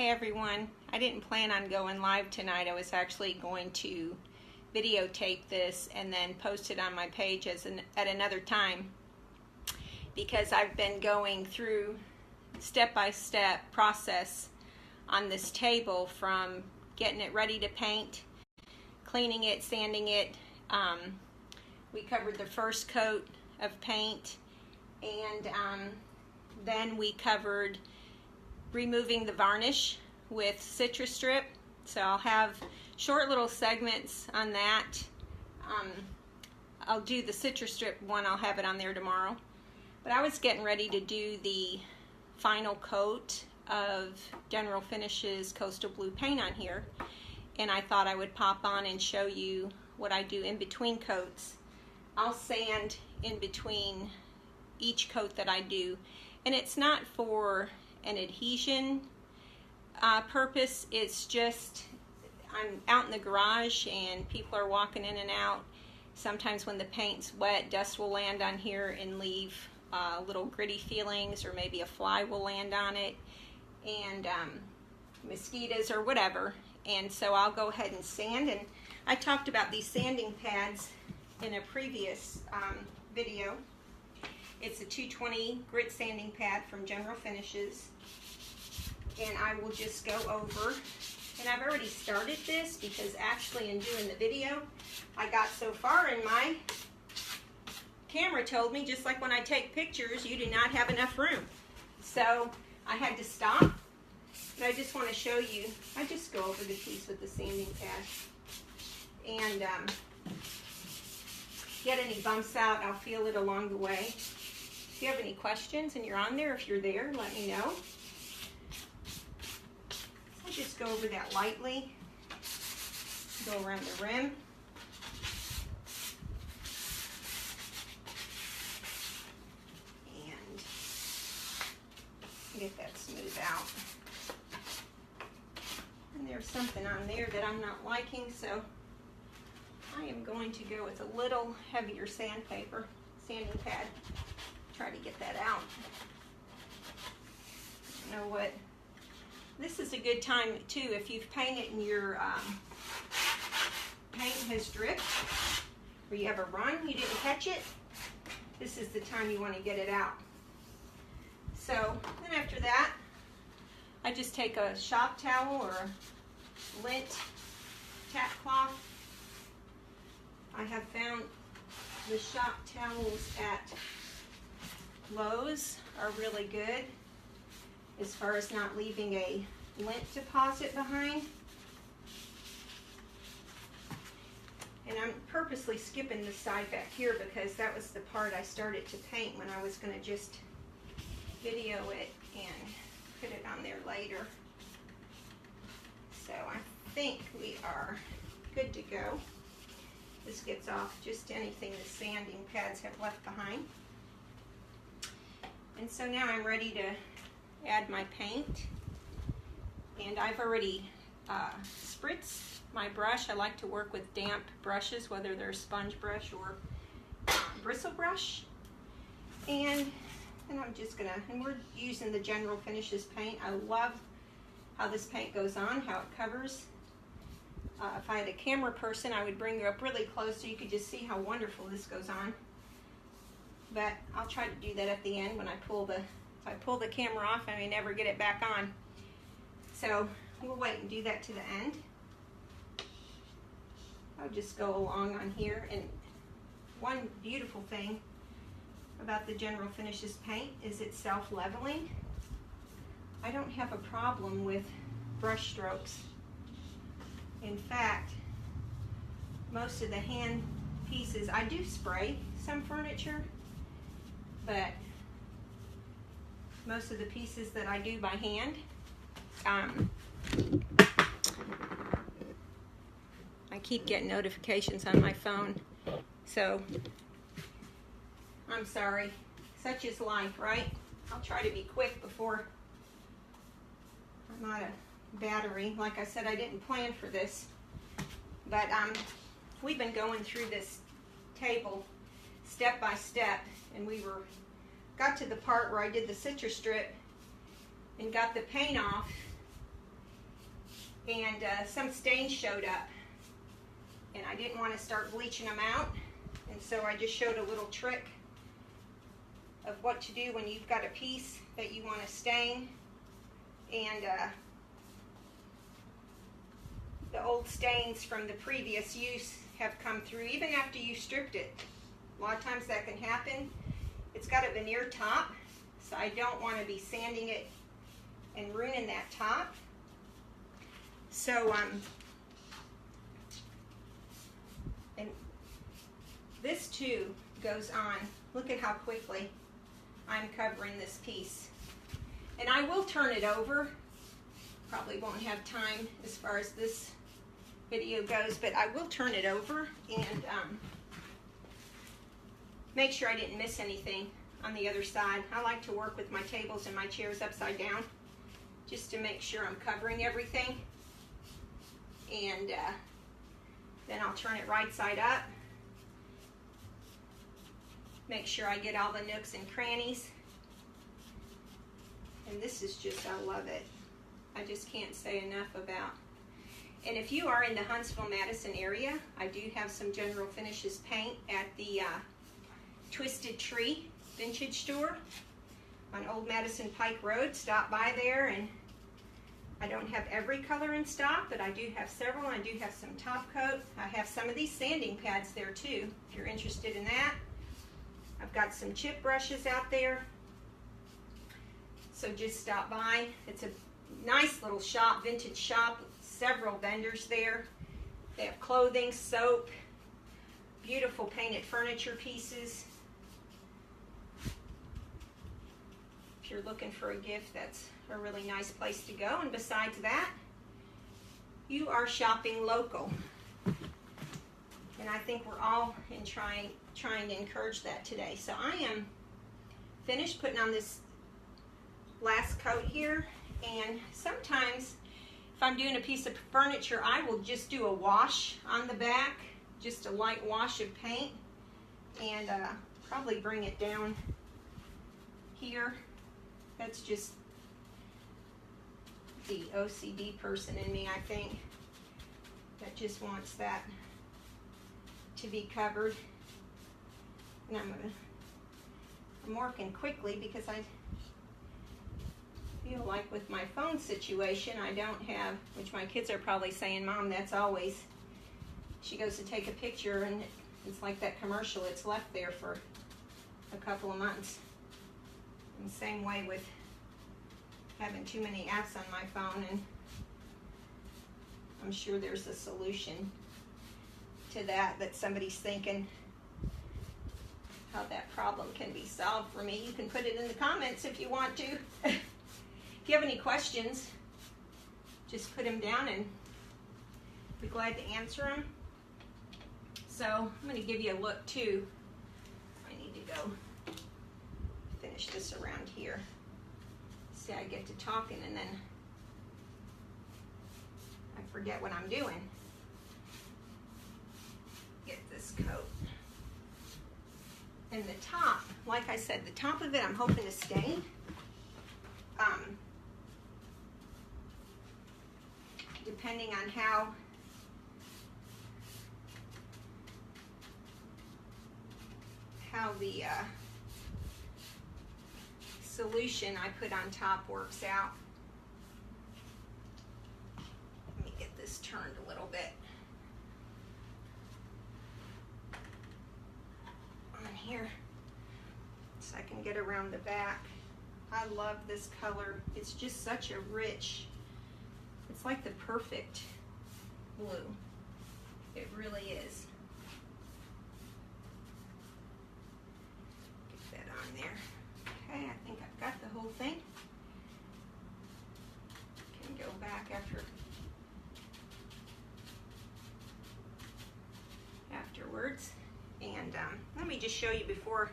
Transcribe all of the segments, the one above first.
Hey everyone, I didn't plan on going live tonight. I was actually going to videotape this and then post it on my page at another time, because I've been going through step-by-step process on this table, from getting it ready to paint, cleaning it, sanding it. We covered the first coat of paint, and then we covered removing the varnish with Citrus Strip. So I'll have short little segments on that. I'll do the Citrus Strip one, I'll have it on there tomorrow. But I was getting ready to do the final coat of General Finishes Coastal Blue paint on here, and I thought I would pop on and show you what I do in between coats. I'll sand in between each coat that I do, and it's not for an adhesion purpose. It's just, I'm out in the garage and people are walking in and out. Sometimes when the paint's wet, dust will land on here and leave little gritty feelings, or maybe a fly will land on it, and mosquitoes or whatever. And so I'll go ahead and sand. And I talked about these sanding pads in a previous video. It's a 220 grit sanding pad from General Finishes, and I will just go over, and I've already started this because actually in doing the video I got so far and my camera told me, just like when I take pictures, you do not have enough room. So I had to stop, but I just want to show you. I just go over the piece with the sanding pad and get any bumps out. I'll feel it along the way. If you have any questions and you're on there, if you're there, let me know. So I just go over that lightly, go around the rim. And get that smooth out. And there's something on there that I'm not liking, so I am going to go with a little heavier sanding pad. Try to get that out. You know what? This is a good time too, if you've painted and your paint has dripped, or you have a run, you didn't catch it, this is the time you want to get it out. So then after that, I just take a shop towel or a lint tap cloth. I have found the shop towels at Lowe's are really good as far as not leaving a lint deposit behind. And I'm purposely skipping the side back here because that was the part I started to paint when I was going to just video it and put it on there later. So I think we are good to go. This gets off just anything the sanding pads have left behind. And so now I'm ready to add my paint. And I've already spritzed my brush. I like to work with damp brushes, whether they're a sponge brush or bristle brush. And I'm just gonna, and we're using the General Finishes paint. I love how this paint goes on, how it covers. If I had a camera person, I would bring her up really close so you could just see how wonderful this goes on. But I'll try to do that at the end when I pull the, if I pull the camera off, I may never get it back on. So we'll wait and do that to the end. I'll just go along on here. And one beautiful thing about the General Finishes paint is it's self-leveling. I don't have a problem with brush strokes. In fact, most of the hand pieces, I do spray some furniture, but most of the pieces that I do by hand, I keep getting notifications on my phone, so I'm sorry. Such is life, right? I'll try to be quick before I'm out of battery. Like I said, I didn't plan for this, but we've been going through this table step by step, and got to the part where I did the Citrus Strip and got the paint off and some stains showed up, and I didn't want to start bleaching them out, and so I just showed a little trick of what to do when you've got a piece that you want to stain. And the old stains from the previous use have come through even after you stripped it. A lot of times that can happen. It's got a veneer top, so I don't want to be sanding it and ruining that top. So and this too goes on. Look at how quickly I'm covering this piece. And I will turn it over. Probably won't have time as far as this video goes, but I will turn it over and make sure I didn't miss anything on the other side. I like to work with my tables and my chairs upside down just to make sure I'm covering everything. And then I'll turn it right side up. Make sure I get all the nooks and crannies. And this is just, I love it. I just can't say enough about. And if you are in the Huntsville, Madison area, I do have some General Finishes paint at the Twisted Tree Vintage Store on Old Madison Pike Road. Stop by there, and I don't have every color in stock, but I do have several. I do have some top coat. I have some of these sanding pads there too, if you're interested in that. I've got some chip brushes out there. So just stop by. It's a nice little shop, vintage shop, several vendors there. They have clothing, soap, beautiful painted furniture pieces. If you're looking for a gift, that's a really nice place to go. And besides that, you are shopping local. And I think we're all trying to encourage that today. So I am finished putting on this last coat here, and sometimes if I'm doing a piece of furniture, I will just do a wash on the back, just a light wash of paint, and probably bring it down here. That's just the OCD person in me, I think, that just wants that to be covered. And I'm working quickly because I feel like with my phone situation, I don't have, which my kids are probably saying, Mom, that's always, she goes to take a picture and it's like that commercial, it's left there for a couple of months. And the same way with having too many apps on my phone, and I'm sure there's a solution to that somebody's thinking how that problem can be solved for me. You can put it in the comments if you want to. If you have any questions, just put them down and be glad to answer them. So I'm going to give you a look too. I need to go finish this around here. See, I get to talking and then I forget what I'm doing. Get this coat. And the top, like I said, the top of it I'm hoping to stain. Depending on how the solution I put on top works out. Let me get this turned a little bit on here so I can get around the back. I love this color. It's just such a rich, it's like the perfect blue. It really is. Get that on there. Okay, I think I've got the whole thing. Can go back afterwards. And let me just show you before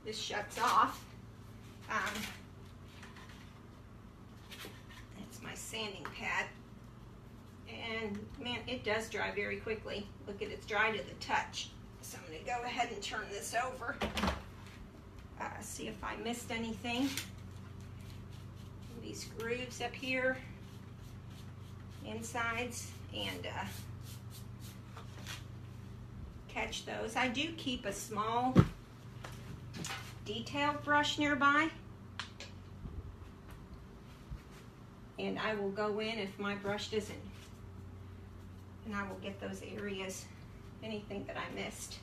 this shuts off. It's my sanding pad. And man, it does dry very quickly. Look at it's dry to the touch. So I'm going to go ahead and turn this over. See if I missed anything. These grooves up here. insides and catch those. I do keep a small detailed brush nearby, and I will go in if my brush doesn't, and I will get those areas, anything that I missed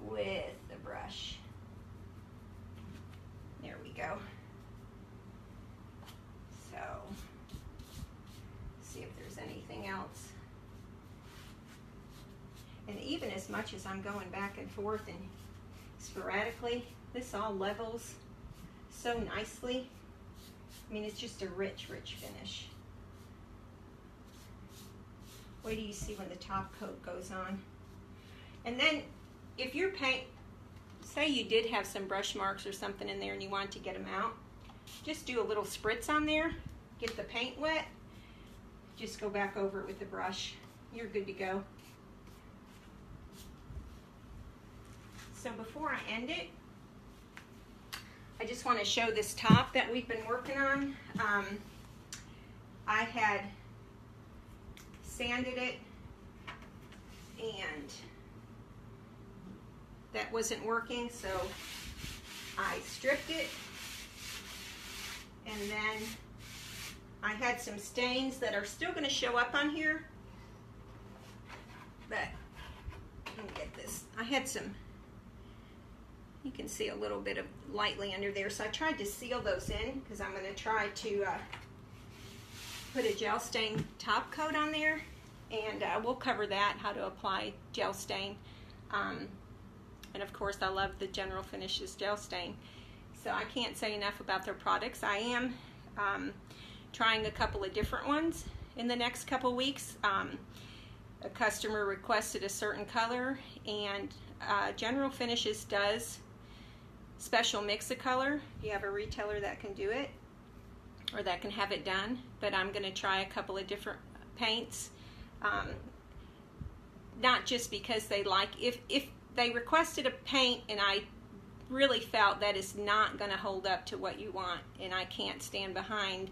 with the brush. There we go. So, see if there's anything else. And even as much as I'm going back and forth and sporadically, this all levels so nicely. I mean, it's just a rich, rich finish. Wait till you see when the top coat goes on. And then, if your paint, say you did have some brush marks or something in there and you want to get them out, just do a little spritz on there, get the paint wet, just go back over it with the brush. You're good to go. So before I end it, I just want to show this top that we've been working on. I had sanded it and that wasn't working, so I stripped it, and then I had some stains that are still going to show up on here, but let me get this. I had some, you can see a little bit of lightly under there, so I tried to seal those in because I'm going to try to put a gel stain top coat on there, and we'll cover that, how to apply gel stain. And of course, I love the General Finishes gel stain. So I can't say enough about their products. I am trying a couple of different ones in the next couple weeks. A customer requested a certain color, and General Finishes does special mix a color. You have a retailer that can do it, or that can have it done. But I'm going to try a couple of different paints. Not just because they like, if they requested a paint and I really felt that is not going to hold up to what you want, and I can't stand behind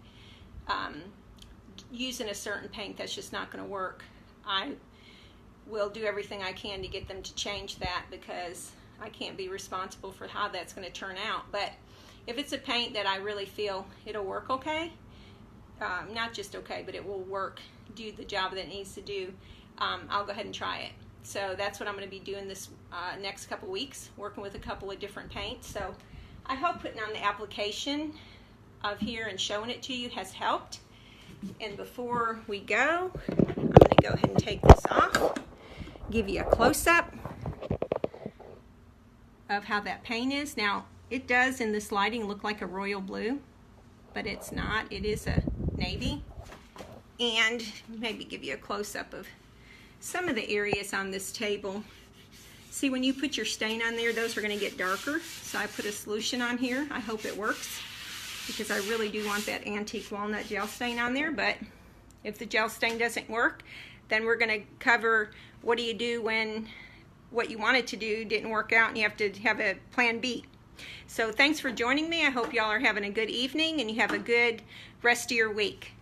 using a certain paint that's just not going to work, I will do everything I can to get them to change that, because I can't be responsible for how that's going to turn out. But if it's a paint that I really feel it'll work okay, not just okay, but it will work, do the job that it needs to do, I'll go ahead and try it. So that's what I'm going to be doing this next couple weeks, working with a couple of different paints. So I hope putting on the application of here and showing it to you has helped. And before we go, I'm going to go ahead and take this off, give you a close-up of how that paint is. Now, it does in this lighting look like a royal blue, but it's not. It is a navy. And maybe give you a close-up of some of the areas on this table. See, when you put your stain on there, those are going to get darker. So I put a solution on here. I hope it works, because I really do want that antique walnut gel stain on there. But if the gel stain doesn't work, then we're going to cover what do you do when what you wanted to do didn't work out and you have to have a plan B. So thanks for joining me. I hope y'all are having a good evening and you have a good rest of your week.